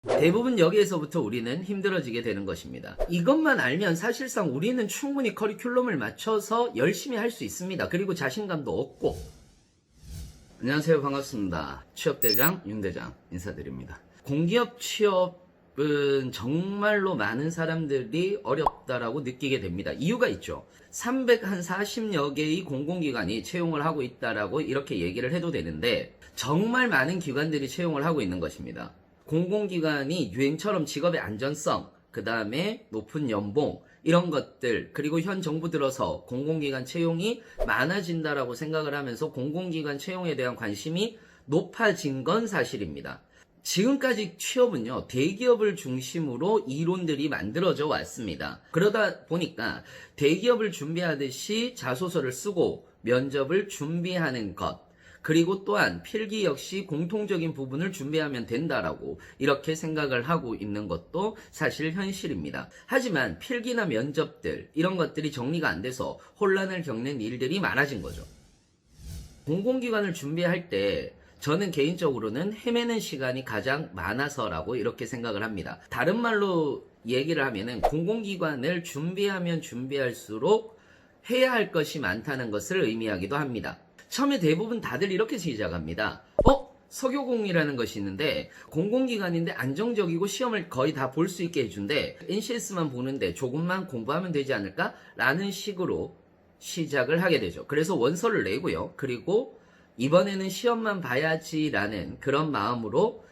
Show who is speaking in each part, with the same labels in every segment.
Speaker 1: 대부분 여기에서부터 우리는 힘들어지게 되는 것입니다. 이것만 알면 사실상 우리는 충분히 커리큘럼을 맞춰서 열심히 할 수 있습니다. 그리고 자신감도 얻고. 안녕하세요, 반갑습니다. 취업대장 윤대장 인사드립니다. 공기업 취업은 정말로 많은 사람들이 어렵다라고 느끼게 됩니다. 이유가 있죠. 340여 개의 공공기관이 채용을 하고 있다라고 이렇게 얘기를 해도 되는데 정말 많은 기관들이 채용을 하고 있는 것입니다. 공공기관이 유행처럼 직업의 안전성, 그 다음에 높은 연봉, 이런 것들, 그리고 현 정부 들어서 공공기관 채용이 많아진다라고 생각을 하면서 공공기관 채용에 대한 관심이 높아진 건 사실입니다. 지금까지 취업은요, 대기업을 중심으로 이론들이 만들어져 왔습니다. 그러다 보니까 대기업을 준비하듯이 자소서를 쓰고 면접을 준비하는 것, 그리고 또한 필기 역시 공통적인 부분을 준비하면 된다라고 이렇게 생각을 하고 있는 것도 사실 현실입니다. 하지만 필기나 면접들 이런 것들이 정리가 안 돼서 혼란을 겪는 일들이 많아진 거죠. 공공기관을 준비할 때 저는 개인적으로는 헤매는 시간이 가장 많아서라고 이렇게 생각을 합니다. 다른 말로 얘기를 하면은 공공기관을 준비하면 준비할수록 해야 할 것이 많다는 것을 의미하기도 합니다. 처음에 대부분 다들 이렇게 시작합니다. 서교공이라는 것이 있는데 공공기관인데 안정적이고 시험을 거의 다 볼 수 있게 해준대. NCS만 보는데 조금만 공부하면 되지 않을까? 라는 식으로 시작을 하게 되죠. 그래서 원서를 내고요. 그리고 이번에는 시험만 봐야지 라는 그런 마음으로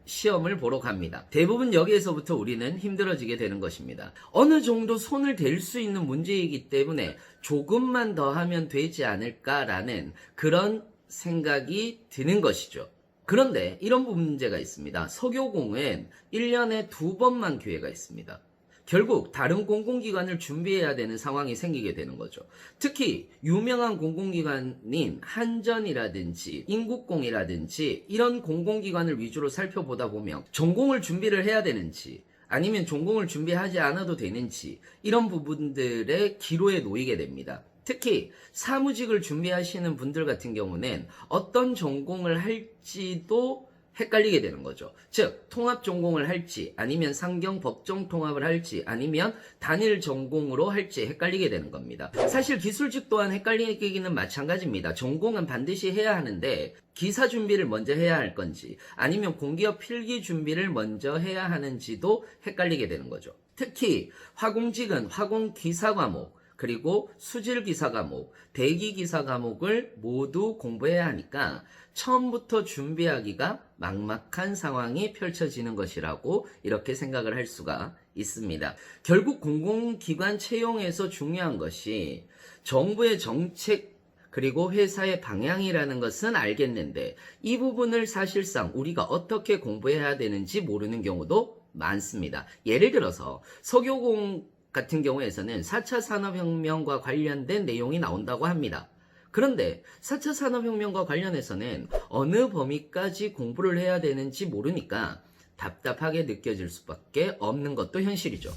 Speaker 1: 시험을 보러 갑니다. 대부분 여기에서부터 우리는 힘들어지게 되는 것입니다. 어느 정도 손을 댈 수 있는 문제이기 때문에 조금만 더 하면 되지 않을까라는 그런 생각이 드는 것이죠. 그런데 이런 문제가 있습니다. 서교공은 1년에 2번만 기회가 있습니다. 결국 다른 공공기관을 준비해야 되는 상황이 생기게 되는 거죠. 특히 유명한 공공기관인 한전이라든지 인국공이라든지 이런 공공기관을 위주로 살펴보다 보면 전공을 준비를 해야 되는지 아니면 전공을 준비하지 않아도 되는지 이런 부분들의 기로에 놓이게 됩니다. 특히 사무직을 준비하시는 분들 같은 경우는 어떤 전공을 할지도 헷갈리게 되는 거죠. 즉 통합 전공을 할지 아니면 상경 법정 통합을 할지 아니면 단일 전공으로 할지 헷갈리게 되는 겁니다. 사실 기술직 또한 헷갈리기는 마찬가지입니다. 전공은 반드시 해야 하는데 기사 준비를 먼저 해야 할 건지 아니면 공기업 필기 준비를 먼저 해야 하는지도 헷갈리게 되는 거죠. 특히 화공직은 화공기사 과목 그리고 수질기사 과목, 대기기사 과목을 모두 공부해야 하니까 처음부터 준비하기가 막막한 상황이 펼쳐지는 것이라고 이렇게 생각을 할 수가 있습니다. 결국 공공기관 채용에서 중요한 것이 정부의 정책 그리고 회사의 방향이라는 것은 알겠는데 이 부분을 사실상 우리가 어떻게 공부해야 되는지 모르는 경우도 많습니다. 예를 들어서 서교공 같은 경우에서는 4차 산업혁명과 관련된 내용이 나온다고 합니다. 그런데 4차 산업혁명과 관련해서는 어느 범위까지 공부를 해야 되는지 모르니까 답답하게 느껴질 수밖에 없는 것도 현실이죠.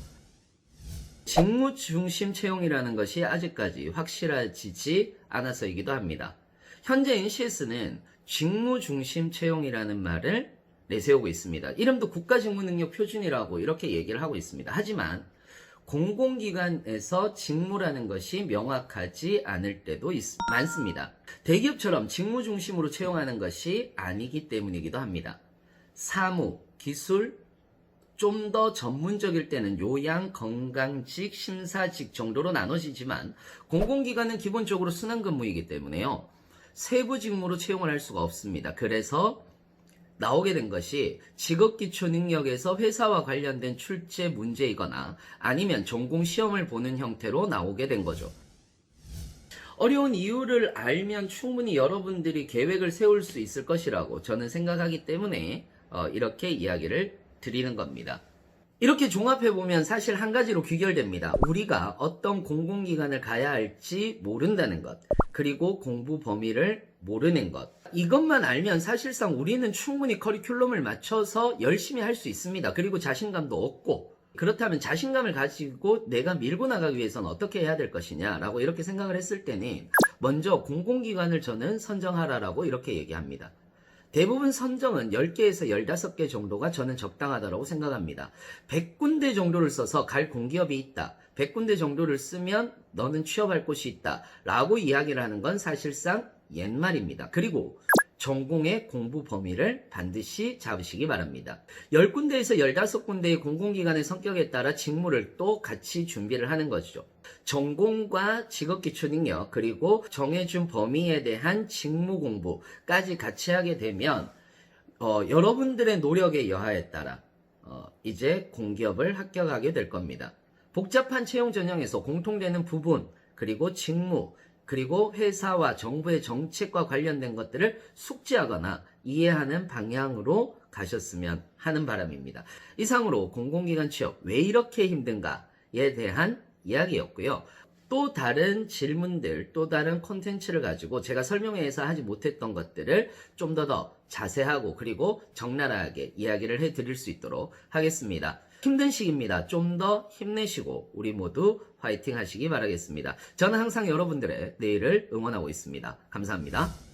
Speaker 1: 직무 중심 채용이라는 것이 아직까지 확실해지지 않아서이기도 합니다. 현재 NCS는 직무 중심 채용이라는 말을 내세우고 있습니다. 이름도 국가직무능력표준이라고 이렇게 얘기를 하고 있습니다. 하지만 공공기관에서 직무라는 것이 명확하지 않을 때도 많습니다. 대기업처럼 직무 중심으로 채용하는 것이 아니기 때문이기도 합니다. 사무, 기술, 좀 더 전문적일 때는 요양, 건강직, 심사직 정도로 나눠지지만 공공기관은 기본적으로 순환근무이기 때문에요. 세부 직무로 채용을 할 수가 없습니다. 그래서 나오게 된 것이 직업기초능력에서 회사와 관련된 출제 문제이거나 아니면 전공 시험을 보는 형태로 나오게 된 거죠. 어려운 이유를 알면 충분히 여러분들이 계획을 세울 수 있을 것이라고 저는 생각하기 때문에 이렇게 이야기를 드리는 겁니다. 이렇게 종합해보면 사실 한 가지로 귀결됩니다. 우리가 어떤 공공기관을 가야 할지 모른다는 것, 그리고 공부 범위를 모르는 것. 이것만 알면 사실상 우리는 충분히 커리큘럼을 맞춰서 열심히 할 수 있습니다. 그리고 자신감도 얻고. 그렇다면 자신감을 가지고 내가 밀고 나가기 위해서는 어떻게 해야 될 것이냐라고 이렇게 생각을 했을 때는 먼저 공공기관을 저는 선정하라라고 이렇게 얘기합니다. 대부분 선정은 10개에서 15개 정도가 저는 적당하다고 생각합니다. 100군데 정도를 써서 갈 공기업이 있다. 100군데 정도를 쓰면 너는 취업할 곳이 있다. 라고 이야기를 하는 건 사실상 옛말입니다. 그리고 전공의 공부 범위를 반드시 잡으시기 바랍니다. 10군데에서 15군데의 공공기관의 성격에 따라 직무를 또 같이 준비를 하는 거죠. 전공과 직업기초능력 그리고 정해준 범위에 대한 직무 공부까지 같이 하게 되면 여러분들의 노력의 여하에 따라 이제 공기업을 합격하게 될 겁니다. 복잡한 채용 전형에서 공통되는 부분 그리고 직무 그리고 회사와 정부의 정책과 관련된 것들을 숙지하거나 이해하는 방향으로 가셨으면 하는 바람입니다. 이상으로 공공기관 취업 왜 이렇게 힘든가에 대한 이야기였고요. 또 다른 질문들, 또 다른 콘텐츠를 가지고 제가 설명회에서 하지 못했던 것들을 좀 더 자세하고 그리고 적나라하게 이야기를 해드릴 수 있도록 하겠습니다. 힘든 시기입니다. 좀 더 힘내시고 우리 모두 화이팅 하시기 바라겠습니다. 저는 항상 여러분들의 내일을 응원하고 있습니다. 감사합니다.